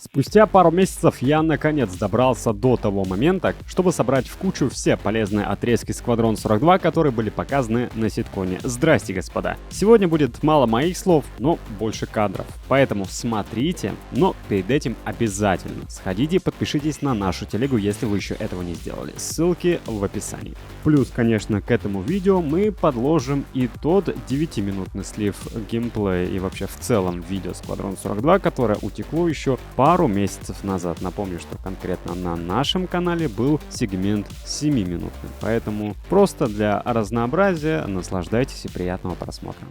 Спустя пару месяцев я наконец добрался до того момента, чтобы собрать в кучу все полезные отрезки Squadron 42, которые были показаны на ситконе. Здрасте, господа! Сегодня будет мало моих слов, но больше кадров. Поэтому смотрите, но перед этим обязательно сходите и подпишитесь на нашу телегу, если вы еще этого не сделали. Ссылки в описании. Плюс, конечно, к этому видео мы подложим и тот 9-минутный слив геймплея и вообще в целом видео Squadron 42, которое утекло еще пару месяцев назад. Напомню, что конкретно на нашем канале был сегмент 7-минутный. Поэтому просто для разнообразия наслаждайтесь и приятного просмотра.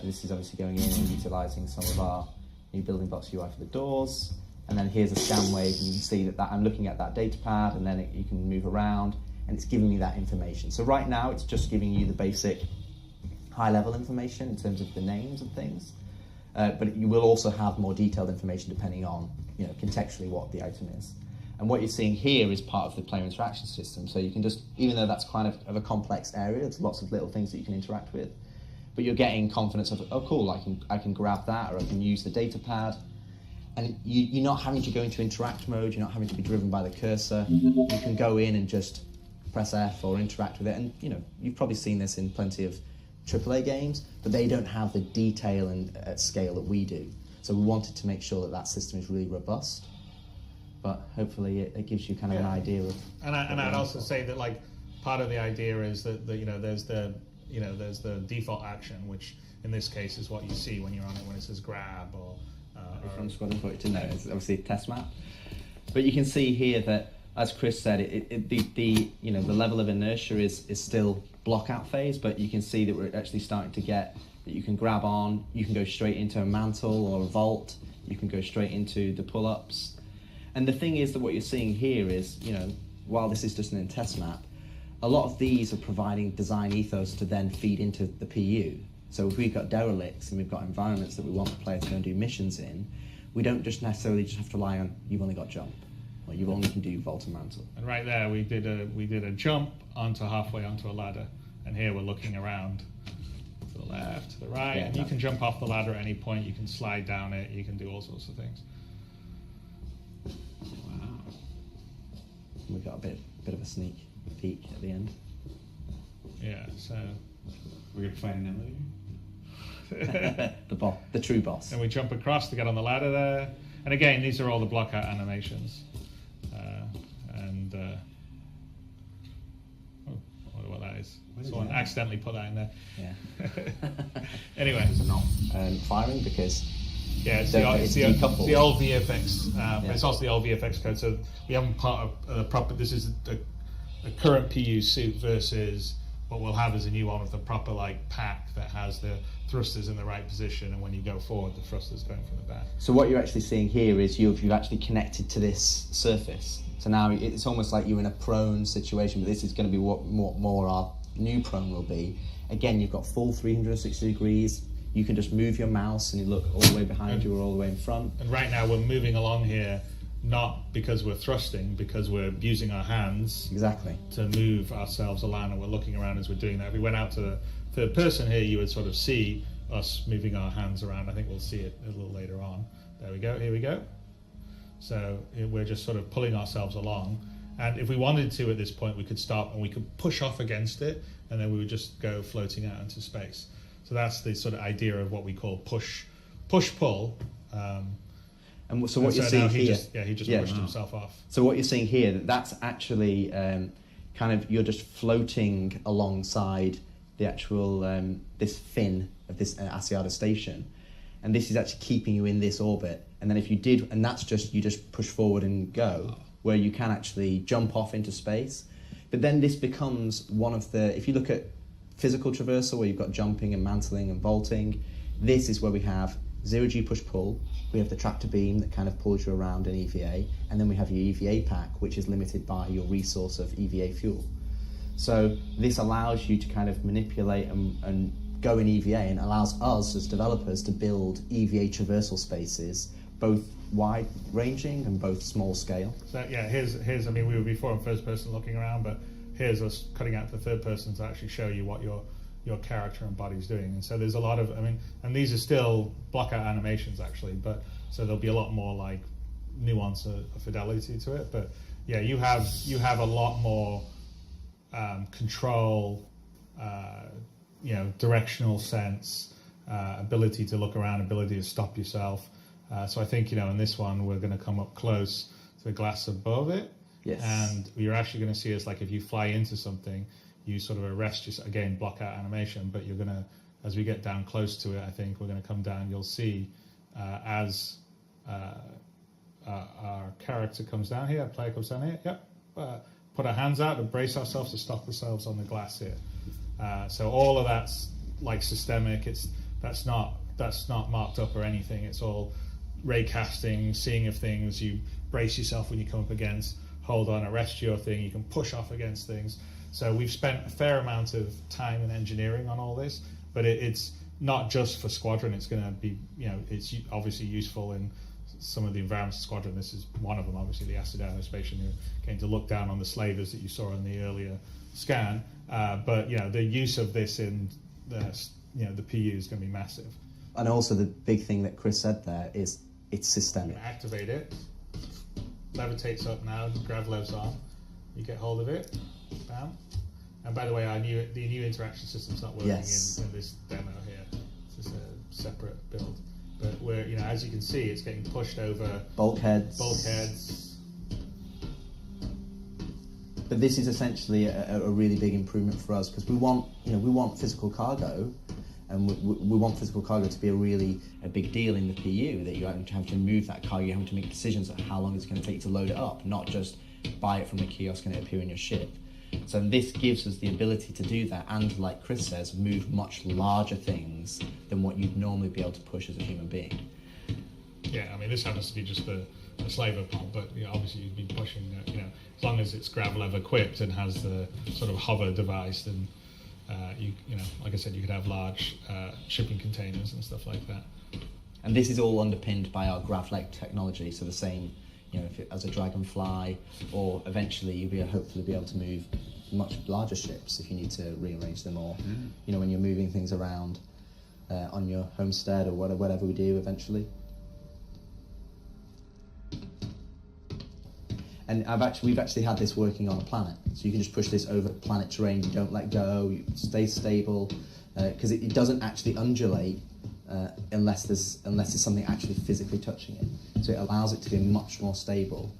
This is obviously going in and utilising some of our new building blocks UI for the doors. And then here's a scan wave, and you can see that I'm looking at that data pad, and then you can move around, and it's giving me that information. So right now, it's just giving you the basic high-level information in terms of the names and things. But you will also have more detailed information depending on, contextually what the item is. And what you're seeing here is part of the player interaction system. So you can just, even though that's kind of a complex area, there's lots of little things that you can interact with. But you're getting confidence of, oh cool, I can grab that, or I can use the data pad. And you're not having to go into interact mode, you're not having to be driven by the cursor. You can go in and just press F or interact with it. And you've probably seen this in plenty of AAA games, but they don't have the detail and at scale that we do. So we wanted to make sure that that system is really robust. But hopefully it gives you kind of an idea of. And I'd also say that part of the idea is that there's the default action, which in this case is what you see when you're on it when it says grab or. From Squadron 42, no, it's obviously a test map. But you can see here that, as Chris said, the level of inertia is still block out phase, but you can see that we're actually starting to get that you can grab on, you can go straight into a mantle or a vault, you can go straight into the pull-ups. And the thing is that what you're seeing here is, while this is just an test map, a lot of these are providing design ethos to then feed into the PU. So if we've got derelicts and we've got environments that we want the player to go and do missions in, we don't just necessarily just have to rely on you've only got jump, or you only can do vault and mantle. And right there we did a jump onto halfway onto a ladder, and here we're looking around to the left, to the right, and you can jump off the ladder at any point, you can slide down it, you can do all sorts of things. Wow. We've got a bit of a sneak peek at the end. Yeah, so we're going to find an elevator? the true boss. And we jump across to get on the ladder there. And again, these are all the block out animations. I wonder what that is. Someone accidentally put that in there. Yeah. Anyway. Firing because it's the old VFX. It's also the old VFX code. So we haven't part of the proper. This is a current PU suit versus what we'll have is a new one with the proper pack that has the thrusters in the right position, and when you go forward, the thrusters going from the back. So what you're actually seeing here is you've actually connected to this surface. So now it's almost like you're in a prone situation, but this is going to be what more our new prone will be. Again, you've got full 360 degrees. You can just move your mouse and you look all the way behind you or all the way in front. And right now we're moving along here not because we're thrusting, because we're using our hands to move ourselves along, and we're looking around as we're doing that. If we went out to the third person here, you would sort of see us moving our hands around. I think we'll see it a little later on. There we go, here we go. So we're just sort of pulling ourselves along. And if we wanted to at this point, we could stop and we could push off against it, and then we would just go floating out into space. So that's the sort of idea of what we call push-pull. And so what you're seeing here, he just pushed himself off. So what you're seeing here, that's actually kind of you're just floating alongside the actual this fin of this Asiata station, and this is actually keeping you in this orbit. And then if you did, and that's just you just push forward and go, where you can actually jump off into space. But then this becomes one of the, if you look at physical traversal where you've got jumping and mantling and vaulting, this is where we have 0G push-pull, we have the tractor beam that kind of pulls you around in EVA, and then we have your EVA pack, which is limited by your resource of EVA fuel. So this allows you to kind of manipulate and go in EVA, and allows us as developers to build EVA traversal spaces, both wide-ranging and both small scale. So here's I mean, we were before in first person looking around, but here's us cutting out to the third person to actually show you what your character and body's doing. And so there's a lot of, and these are still block out animations actually, but so there'll be a lot more nuance of fidelity to it. But yeah, you have a lot more control, directional sense, ability to look around, ability to stop yourself. So I think, in this one, we're going to come up close to the glass above it. Yes. And you're actually going to see us, like, if you fly into something, you sort of arrest yourself, again, block out animation, but you're going to, as we get down close to it, I think we're going to come down, you'll see as our character comes down here, our player comes down here, put our hands out to brace ourselves to stop ourselves on the glass here. So all of that's like systemic. That's not marked up or anything. It's all ray casting, seeing of things. You brace yourself when you come up against, hold on, arrest your thing. You can push off against things. So we've spent a fair amount of time and engineering on all this, but it's not just for Squadron. It's going to be, it's obviously useful in some of the environments of Squadron. This is one of them, obviously, the acid aerospatial. You're going to look down on the slavers that you saw in the earlier scan. But the use of this in the PU is going to be massive. And also the big thing that Chris said there is it's systemic. You activate it, levitates up now, grav levs on, you get hold of it, bam. And by the way, the new interaction system's not working in this demo here. This is a separate build. But we're, as you can see, it's getting pushed over bulkheads. But this is essentially a really big improvement for us, because we want physical cargo, and we want physical cargo to be a big deal in the PU, that you have to move that cargo, you have to make decisions on how long it's going to take to load it up, not just buy it from the kiosk and it appear in your ship. So this gives us the ability to do that, and like Chris says, move much larger things than what you'd normally be able to push as a human being. Yeah, I mean, this happens to be just the slaver pod, but obviously you'd be pushing, as long as it's grav lev equipped and has the sort of hover device, then like I said, you could have large shipping containers and stuff like that. And this is all underpinned by our grav-leg technology, so the same, as a Dragonfly, or eventually you'll hopefully be able to move much larger ships if you need to rearrange them, or when you're moving things around on your homestead or whatever we do eventually. And we've actually had this working on a planet, so you can just push this over planet terrain. You don't let go. You stay stable, because it doesn't actually undulate unless there's something actually physically touching it. So it allows it to be much more stable.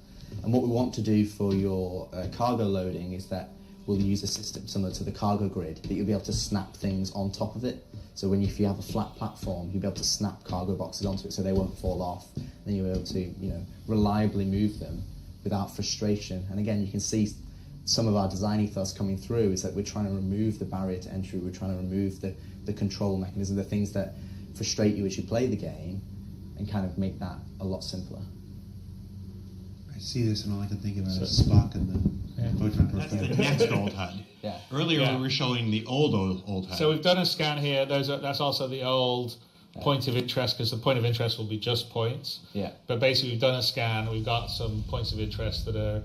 And what we want to do for your cargo loading is that we'll use a system similar to the cargo grid, that you'll be able to snap things on top of it. So if you have a flat platform, you'll be able to snap cargo boxes onto it so they won't fall off. Then you'll be able to reliably move them without frustration. And again, you can see some of our design ethos coming through is that we're trying to remove the barrier to entry, we're trying to remove the control mechanism, the things that frustrate you as you play the game, and kind of make that a lot simpler. I see this and all I can think about is Spock and the photon That's the torpedo. next old HUD. Yeah. Earlier we were showing the old HUD. So we've done a scan here. That's also the old point of interest, because the point of interest will be just points. Yeah. But basically, we've done a scan. We've got some points of interest that are,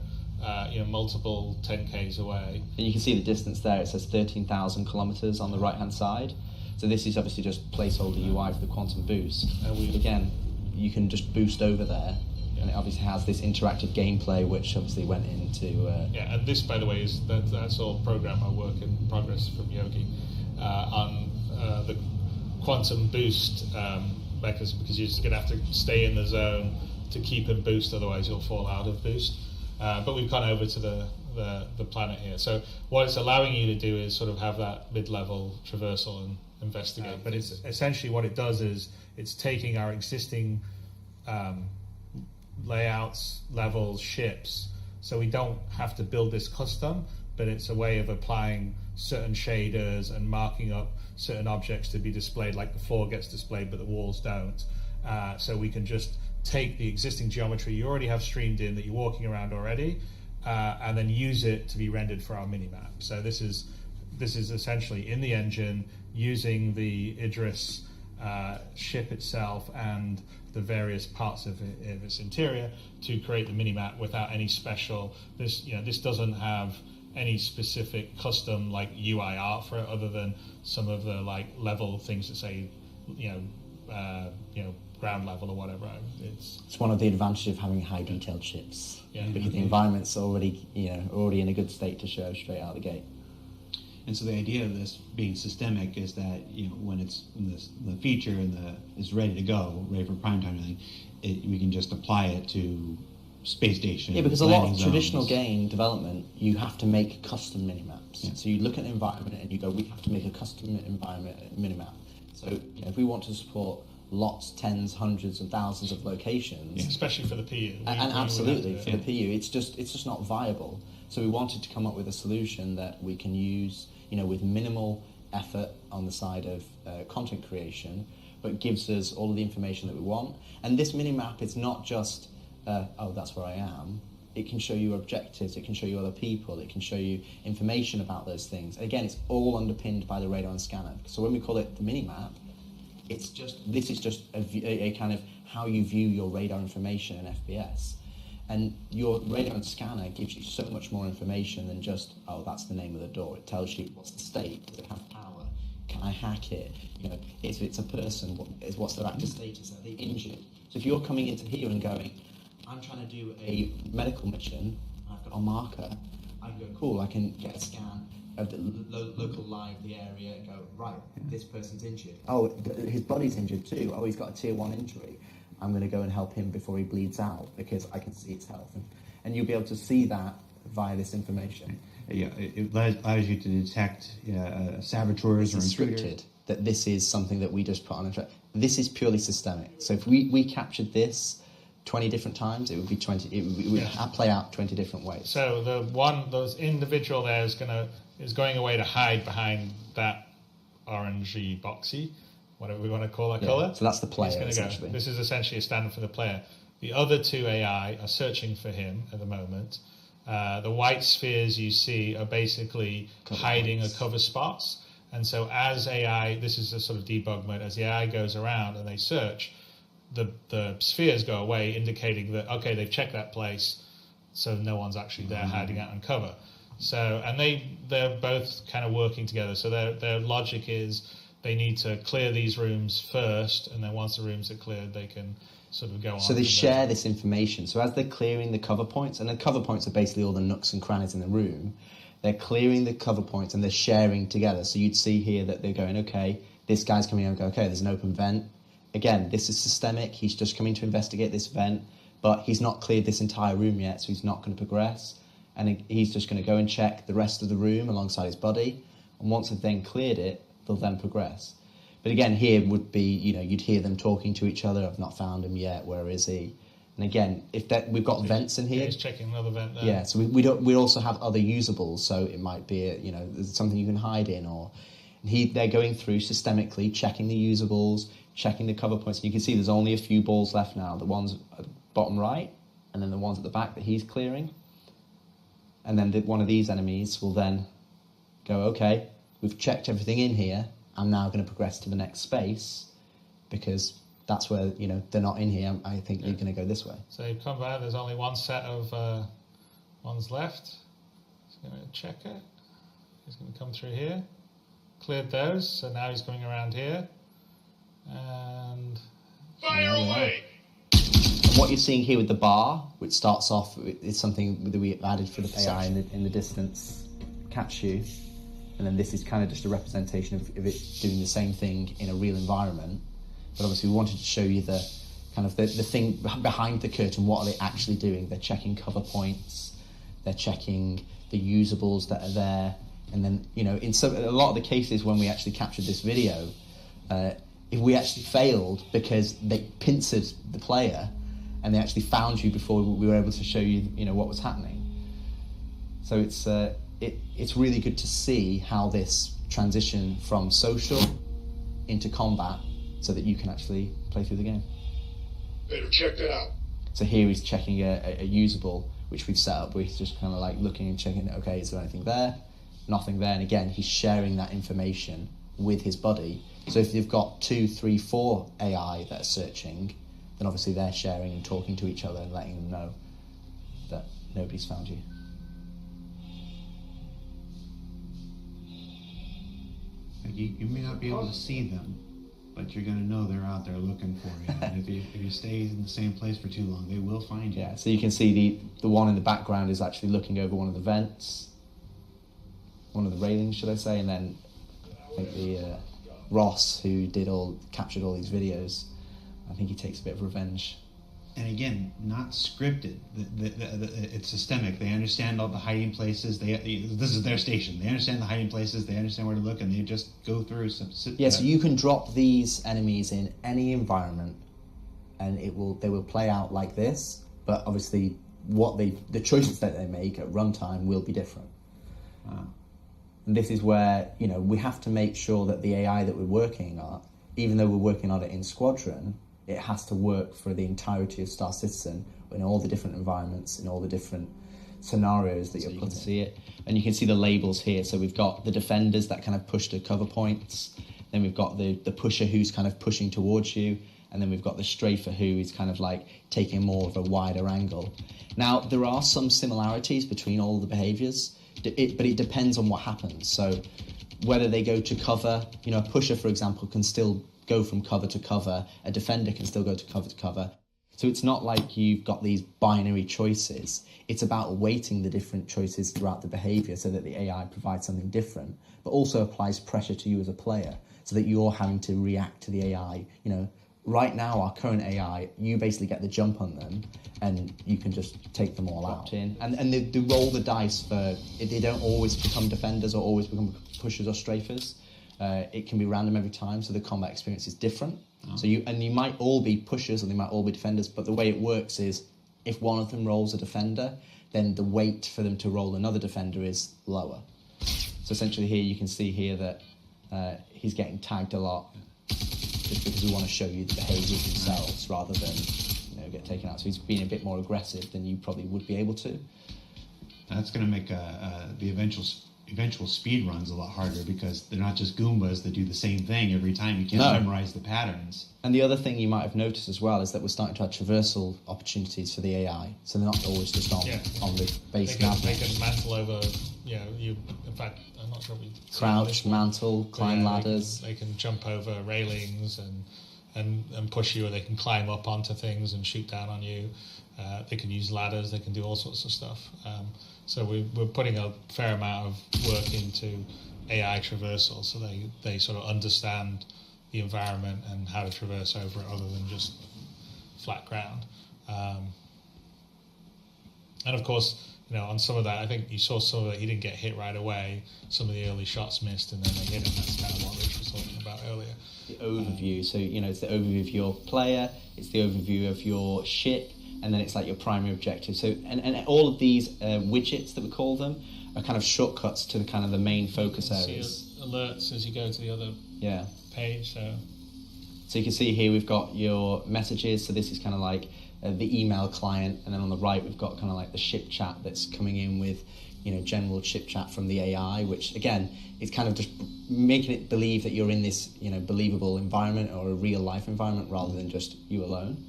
multiple 10Ks away. And you can see the distance there. It says 13,000 kilometers on the right-hand side. So this is obviously just placeholder UI for the quantum boost. Again, you can just boost over there, and it obviously has this interactive gameplay, which obviously went into. And this, by the way, that's all programmer work in progress from Yogi on the quantum boost mechanism, because you're just going to have to stay in the zone to keep and boost, otherwise you'll fall out of boost. But we've gone over to the planet here. So what it's allowing you to do is sort of have that mid-level traversal and investigate. But it's essentially what it does is it's taking our existing layouts, levels, ships, so we don't have to build this custom, but it's a way of applying certain shaders and marking up certain objects to be displayed, like the floor gets displayed but the walls don't. So we can just take the existing geometry you already have streamed in that you're walking around already, and then use it to be rendered for our minimap. So this is essentially in the engine, using the Idris ship itself and the various parts of its interior to create the minimap without any special. This doesn't have any specific custom like UI art for it, other than some of the like level things that say ground level or whatever. It's one of the advantages of having high detailed ships, Yeah. because the environment's already in a good state to show straight out the gate. And so the idea of this being systemic is that when the feature is ready to go, ready for prime time, and everything, we can just apply it to space station. Yeah, because a lot of landing traditional zones. game development, you have to make custom minimaps. Yeah. So you look at an environment and you go, we have to make a custom environment minimap. So if we want to support lots, tens, hundreds, and thousands of locations, especially for the PU. and absolutely for the PU, it's just not viable. So we wanted to come up with a solution that we can use, with minimal effort on the side of content creation, but gives us all of the information that we want. And this minimap is not just that's where I am. It can show you objectives, it can show you other people, it can show you information about those things. Again, it's all underpinned by the radar and scanner. So when we call it the minimap, this is just a kind of how you view your radar information in FPS. And your radar and scanner gives you so much more information than just, that's the name of the door. It tells you what's the state, does it have power, can I hack it? If it's a person, what's their active status, are they injured? So if you're coming into here and going, I'm trying to do a medical mission, I've got a marker, I can go, cool, I can get a scan of the local lie of the area and go, right, this person's injured. Oh, his body's injured too. Oh, he's got a tier 1 injury. I'm going to go and help him before he bleeds out because I can see his health. And you'll be able to see that via this information. Yeah, it allows you to detect saboteurs or it's intruders. Scripted, that this is something that we just put on a track. This is purely systemic. So if we captured this 20 different times, it would be 20. It would play out 20 different ways. So those individual there is going away to hide behind that orangey boxy, whatever we want to call that color. So that's the player, He's gonna essentially. go. This is essentially a standard for the player. The other two AI are searching for him at the moment. The white spheres you see are basically hiding or cover spots. And so as AI, this is a sort of debug mode, as the AI goes around and they search, the spheres go away, indicating that, okay, they've checked that place, so no one's actually there hiding out in cover. So, and they're both kind of working together. So their logic is they need to clear these rooms first, and then once the rooms are cleared, they can sort of go on. So they share this information. So as they're clearing the cover points, and the cover points are basically all the nooks and crannies in the room, they're clearing the cover points and they're sharing together. So you'd see here that they're going, okay, this guy's coming in and go, okay, there's an open vent. Again, this is systemic. He's just coming to investigate this vent, but he's not cleared this entire room yet, so he's not going to progress. And he's just going to go and check the rest of the room alongside his buddy. And once they've then cleared it, they'll then progress. But again, here would be, you'd hear them talking to each other. I've not found him yet. Where is he? And again, we've got vents in here. He's checking another vent there. Yeah, so we also have other usables. So it might be, there's something you can hide in, or they're going through systemically, checking the usables, checking the cover points. And you can see there's only a few balls left now. The ones at the bottom right, and then the ones at the back that he's clearing. And then one of these enemies will then go, okay, we've checked everything in here. I'm now going to progress to the next space because that's where, they're not in here. I think they're going to go this way. So you come back, there's only one set of ones left. He's going to check it. He's going to come through here. Cleared those, so now he's coming around here. And fire away! And what you're seeing here with the bar, which starts off, is something that we added for the AI in the distance, catch you. And then this is kind of just a representation of it doing the same thing in a real environment. But obviously we wanted to show you the kind of the thing behind the curtain. What are they actually doing? They're checking cover points. They're checking the usables that are there. And then, in a lot of the cases when we actually captured this video, if we actually failed because they pincered the player and they actually found you before we were able to show you, what was happening. So it's really good to see how this transition from social into combat so that you can actually play through the game. Better check that out. So here he's checking a usable, which we've set up, where he's just kind of like looking and checking, okay, is there anything there? Nothing there. And again, he's sharing that information with his buddy. So if you've got 2, 3, 4 AI that are searching, then obviously they're sharing and talking to each other and letting them know that nobody's found you. You may not be able to see them, but you're going to know they're out there looking for you. And if you stay in the same place for too long, they will find you. Yeah, so you can see the one in the background is actually looking over one of the vents, one of the railings, should I say, and then I think the Ross, who captured all these videos, I think he takes a bit of revenge. And again, not scripted. It's systemic. They understand all the hiding places. This is their station. They understand the hiding places. They understand where to look, and they just go through. So you can drop these enemies in any environment, and they will play out like this. But obviously, the choices that they make at runtime will be different. And this is where we have to make sure that the AI that we're working on, even though we're working on it in Squadron, it has to work for the entirety of Star Citizen in all the different environments, in all the different scenarios that you're putting. You can see it, and you can see the labels here. So we've got the defenders that kind of push to cover points. Then we've got the pusher who's kind of pushing towards you, and then we've got the strafer who is kind of like taking more of a wider angle. Now there are some similarities between all the behaviors, but it depends on what happens. So whether they go to cover, a pusher, for example, can still go from cover to cover. A defender can still go to cover. So it's not like you've got these binary choices. It's about weighting the different choices throughout the behavior so that the AI provides something different, but also applies pressure to you as a player so that you're having to react to the AI. Right now, our current AI, you basically get the jump on them and you can just take them all out. And they roll the dice they don't always become defenders or always become pushers or strafers. It can be random every time, so the combat experience is different. So you might all be pushers and they might all be defenders, but the way it works is if one of them rolls a defender, then the weight for them to roll another defender is lower. So essentially here you can see here that he's getting tagged a lot just because we want to show you the behaviours themselves rather than get taken out. So he's being a bit more aggressive than you probably would be able to. That's going to make the eventual speed runs a lot harder because they're not just Goombas that do the same thing every time. You can't memorize the patterns. And the other thing you might have noticed as well is that we're starting to have traversal opportunities for the AI. So they're not always just on the base nav. They can mantle over, in fact, I'm not sure we... Crouch, mantle, climb ladders. They can jump over railings and push you, or they can climb up onto things and shoot down on you. They can use ladders, they can do all sorts of stuff. So we're putting a fair amount of work into AI traversal, so they sort of understand the environment and how to traverse over it other than just flat ground. And of course, on some of that, I think you saw some of that, he didn't get hit right away. Some of the early shots missed and then they hit him. That's kind of what Rich was talking about earlier. The overview, so it's the overview of your player, it's the overview of your ship, and then it's like your primary objective. So and all of these widgets that we call them are kind of shortcuts to the main focus areas. See alerts as you go to the other page. So you can see here we've got your messages. So this is kind of like the email client, and then on the right we've got kind of like the ship chat that's coming in with general ship chat from the AI, which again is kind of just making it believe that you're in this believable environment or a real life environment rather than just you alone.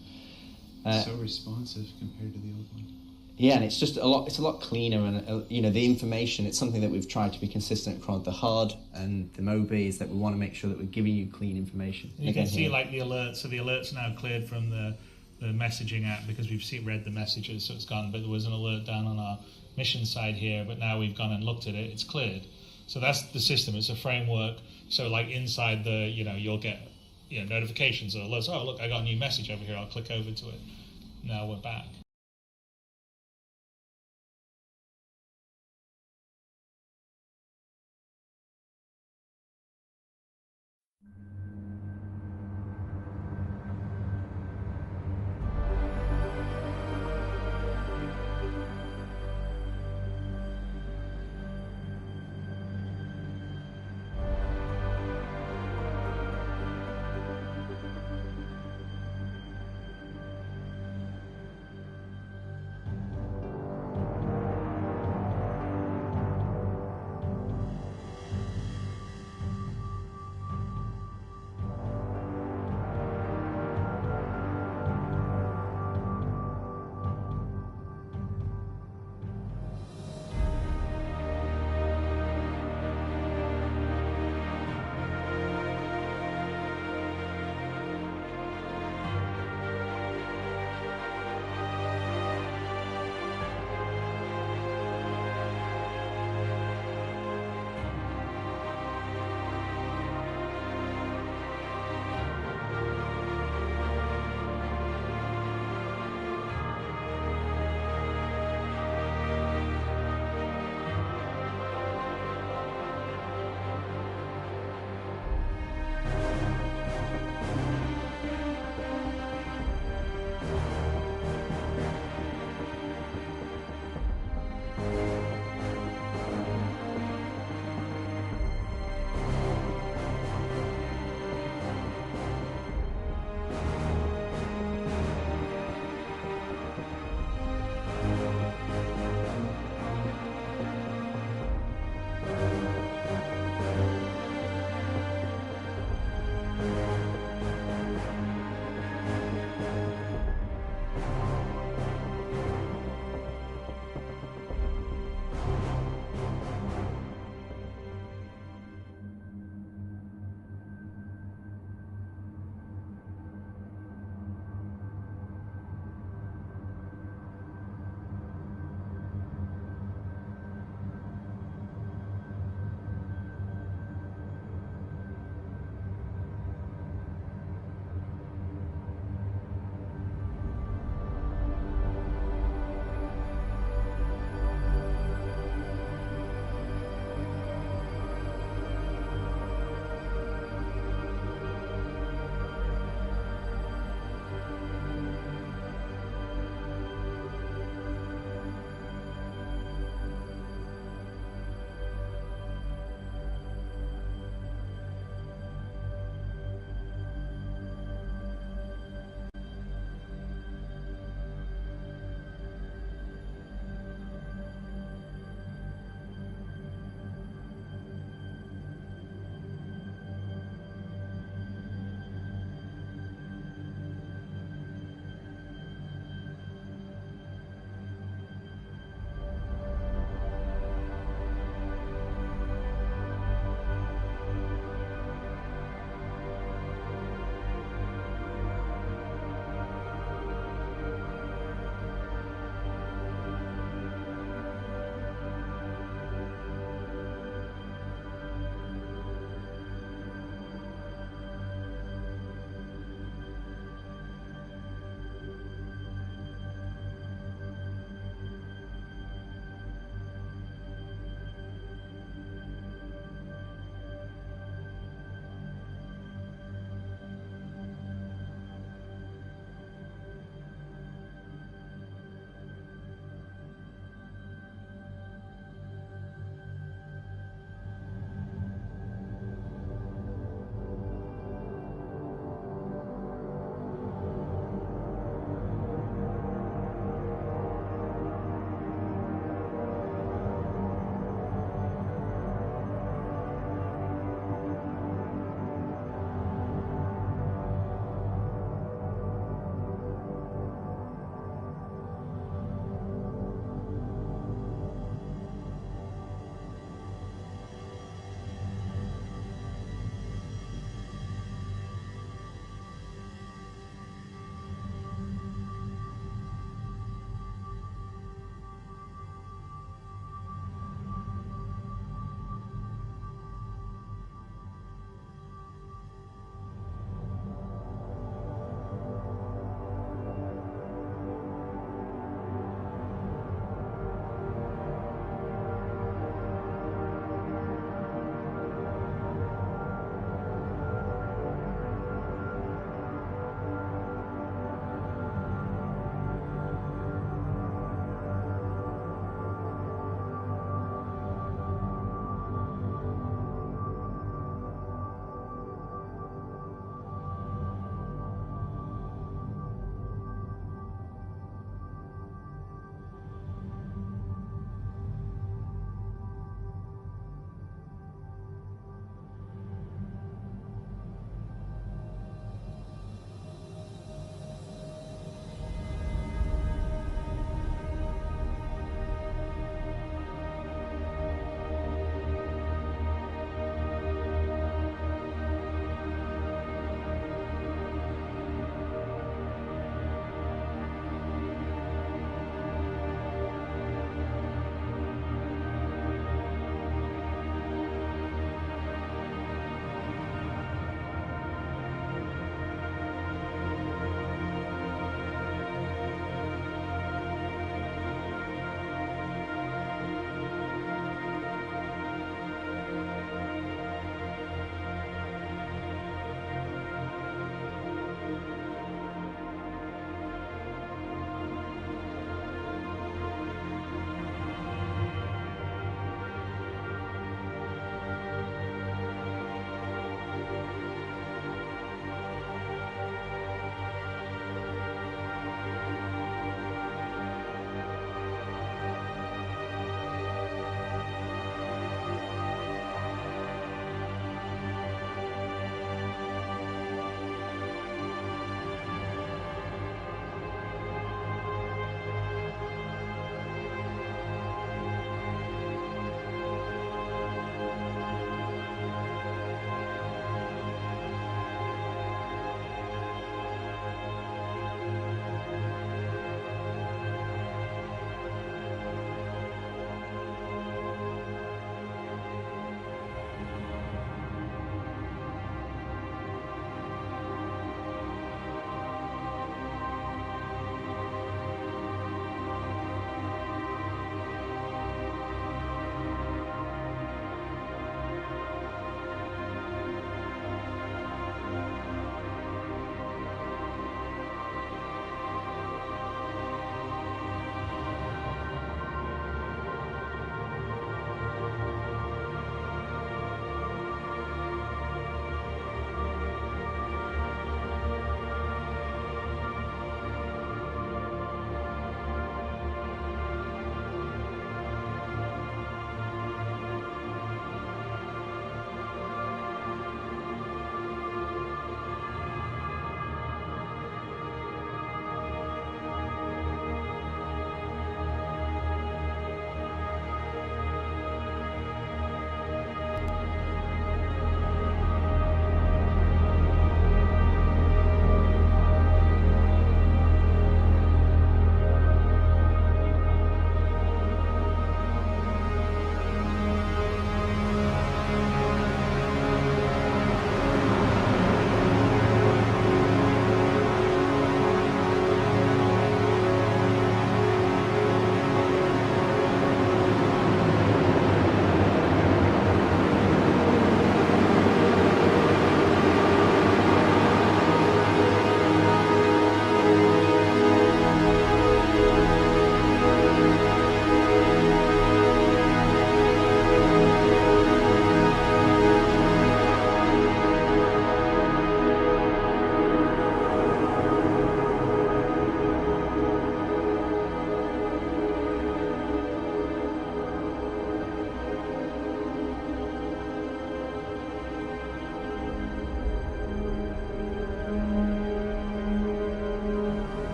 So responsive compared to the old one. Yeah, and it's just a lot cleaner, and the information. It's something that we've tried to be consistent across the HUD and the MOBI, is that we want to make sure that we're giving you clean information. You can see like the alerts. So the alerts now cleared from the messaging app because we've read the messages, so it's gone. But there was an alert down on our mission side here, but now we've gone and looked at it. It's cleared. So that's the system. It's a framework. So like inside the you'll get notifications or alerts. Oh look, I got a new message over here. I'll click over to it. Now we're back.